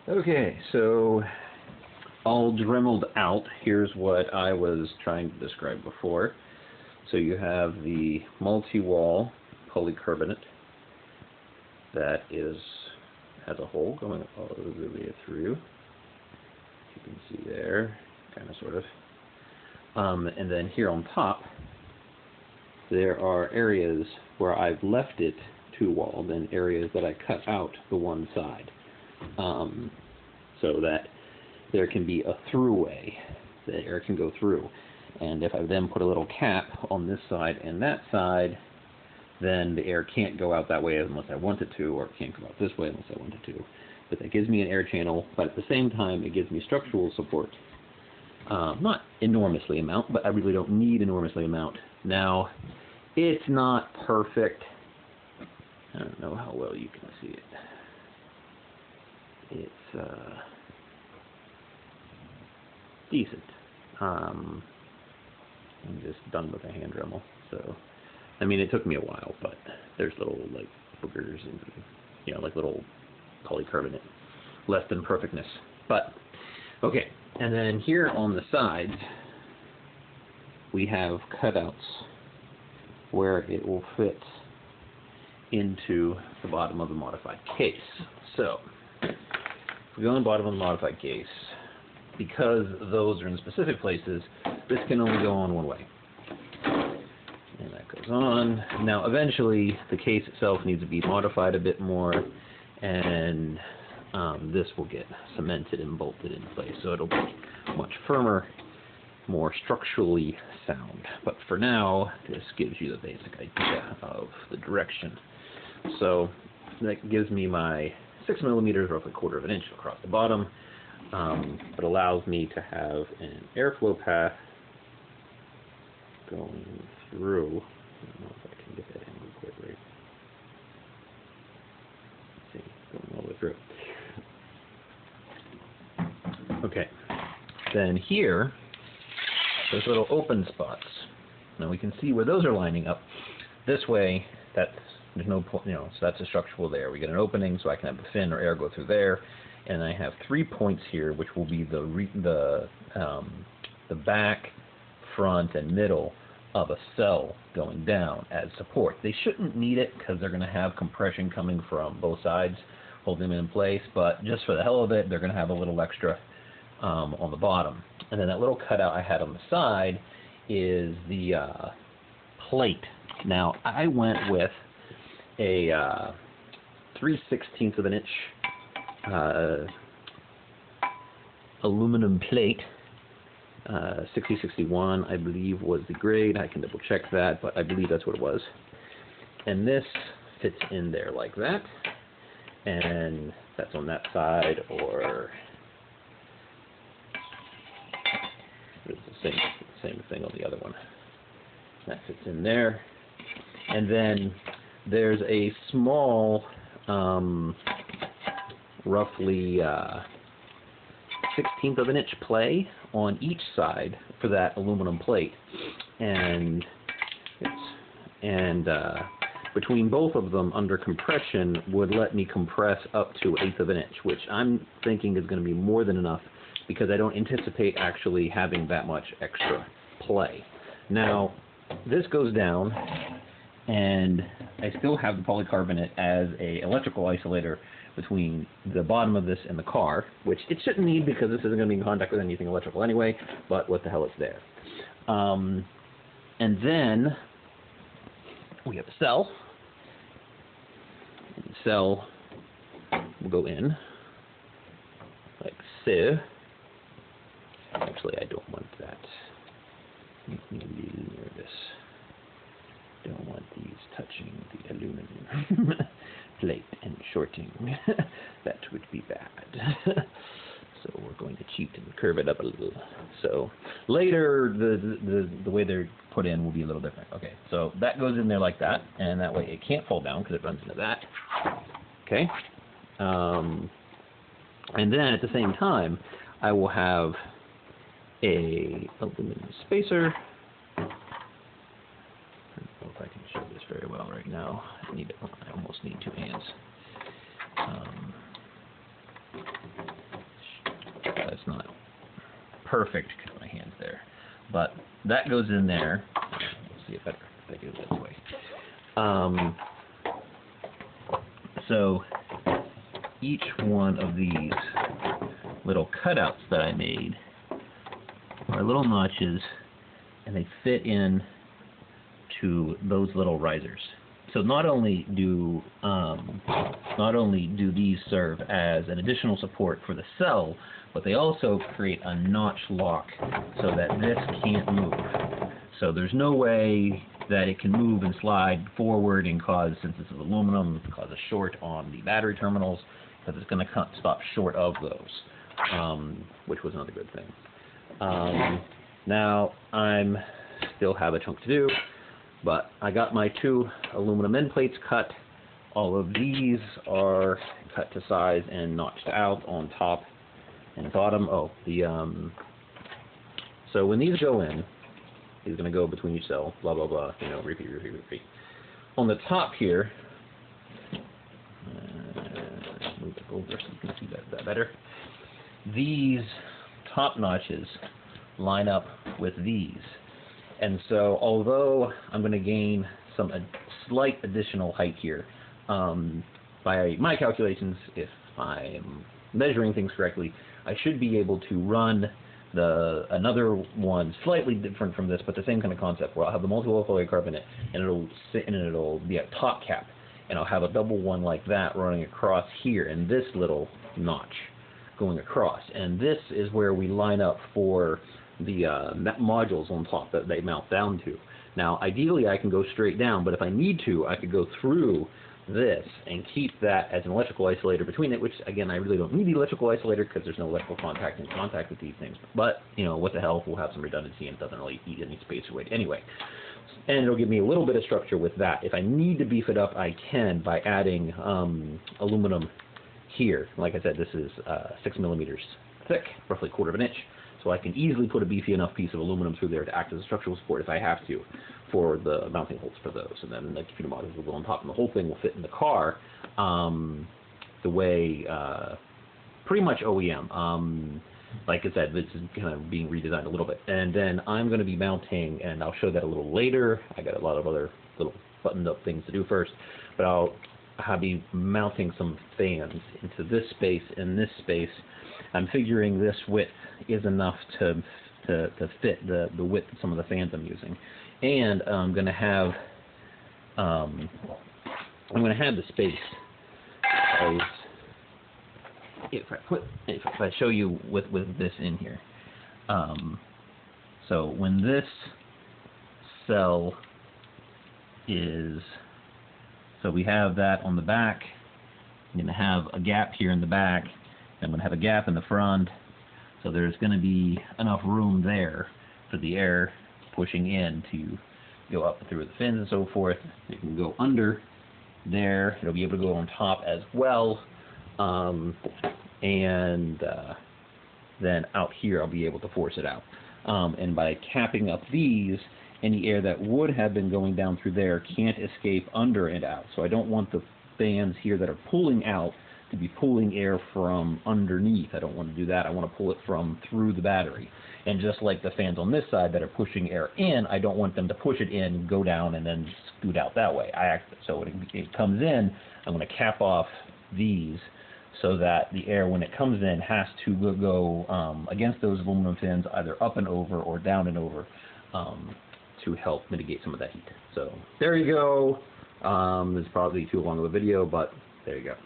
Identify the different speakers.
Speaker 1: Okay, so all dremeled out, here's what I was trying to describe before. So you have the multi-wall polycarbonate that has a hole going all the way through. You can see there, kind of, sort of. And then here on top, there are areas where I've left it two-walled and areas that I cut out the one side, so that there can be a throughway that air can go through. And if I then put a little cap on this side and that side, then the air can't go out that way unless I want it to, or it can't go out this way unless I want it to. But that gives me an air channel, but at the same time it gives me structural support. Not enormously amount, but I really don't need enormously amount. Now, it's not perfect. I don't know how well you can see it. It's decent. I'm just done with a hand Dremel, so I mean it took me a while, but there's little like boogers and like little polycarbonate, less than perfectness. But okay, and then here on the sides we have cutouts where it will fit into the bottom of the modified case. So if we go on the bottom of the modified case, because those are in specific places, this can only go on one way. And that goes on. Now eventually the case itself needs to be modified a bit more, and this will get cemented and bolted in place, so it'll be much firmer, more structurally sound. But for now, this gives you the basic idea of the direction. So that gives me my 6 millimeters, roughly 1/4 of an inch across the bottom. But allows me to have an airflow path going through. I don't know if I can get that angle quite right. Let's see, going all the way through. Okay. Then here, there's little open spots. Now we can see where those are lining up. This way, there's no point, so that's a structural there. We get an opening, so I can have the fin or air go through there. And I have 3 points here, which will be the back, front, and middle of a cell going down as support. They shouldn't need it because they're going to have compression coming from both sides, holding them in place. But just for the hell of it, they're going to have a little extra on the bottom. And then that little cutout I had on the side is the plate. Now I went with a 3/16 of an inch aluminum plate. 6061 I believe was the grade. I can double check that, but I believe that's what it was. And this fits in there like that, and that's on that side, or it's the same thing on the other one. That fits in there. And then there's a small roughly 1/16 of an inch play on each side for that aluminum plate, and between both of them under compression would let me compress up to 1/8 of an inch, which I'm thinking is going to be more than enough because I don't anticipate actually having that much extra play. Now this goes down, and I still have the polycarbonate as a electrical isolator between the bottom of this and the car, which it shouldn't need because this isn't going to be in contact with anything electrical anyway, but what the hell, it's there. And then we have the cell. And the cell will go in like so. Actually, I don't want that. Make me a little nervous. Don't want these touching the aluminum plate and shorting. That would be bad. So we're going to cheat and curve it up a little. So later the way they're put in will be a little different. Okay, so that goes in there like that, and that way it can't fall down because it runs into that. Okay. And then at the same time, I will have a aluminum spacer. I don't know if I can show this very well right now. I almost need 2 hands. perfect because my hand's there. But that goes in there. Let's see it better if I do it this way. So each one of these little cutouts that I made are little notches, and they fit in to those little risers. So not only do these serve as an additional support for the cell, but they also create a notch lock so that this can't move. So there's no way that it can move and slide forward and cause, since this is aluminum, cause a short on the battery terminals, because it's going to stop short of those, which was another good thing. Now I'm still have a chunk to do, but I got my 2 aluminum end plates cut. All of these are cut to size and notched out on top and bottom. Oh, so when these go in, he's going to go between each cell, blah, blah, blah, you know, repeat, repeat, repeat. On the top here, move it over so you can see that better. These top notches line up with these. And so, although I'm going to gain some slight additional height here, by my calculations, if I'm measuring things correctly, I should be able to run another one slightly different from this, but the same kind of concept, where I'll have the multi-level polycarbonate, and it'll sit and it'll be a top cap, and I'll have a double one like that running across here, and this little notch going across, and this is where we line up for the modules on top that they mount down to. Now, ideally, I can go straight down, but if I need to, I could go through this and keep that as an electrical isolator between it, which, again, I really don't need the electrical isolator because there's no electrical contact in contact with these things. But, you know, what the hell, we'll have some redundancy, and it doesn't really eat any space or weight anyway. And it'll give me a little bit of structure with that. If I need to beef it up, I can by adding aluminum here. Like I said, this is 6 millimeters thick, roughly 1/4 of an inch. So I can easily put a beefy enough piece of aluminum through there to act as a structural support if I have to, for the mounting holes for those. And then the computer modules will go on top, and the whole thing will fit in the car the way pretty much OEM. Like I said, this is kind of being redesigned a little bit. And then I'm going to be mounting, and I'll show that a little later. I got a lot of other little buttoned up things to do first, but I'll be mounting some fans into this space and this space. I'm figuring this width is enough to fit the width of some of the fans I'm using, and I'm going to have the space as if I show you with this in here. So when this cell is, so we have that on the back. I'm going to have a gap here in the back. I'm going to have a gap in the front, so there's going to be enough room there for the air pushing in to go up through the fins and so forth. It can go under there. It'll be able to go on top as well, and then out here I'll be able to force it out. And by capping up these, any air that would have been going down through there can't escape under and out. So I don't want the fans here that are pulling out to be pulling air from underneath. I don't want to do that. I want to pull it from through the battery. And just like the fans on this side that are pushing air in, I don't want them to push it in, go down, and then scoot out that way. So when it comes in, I'm going to cap off these so that the air, when it comes in, has to go against those aluminum fins, either up and over or down and over, to help mitigate some of that heat. So there you go. This is probably too long of a video, but there you go.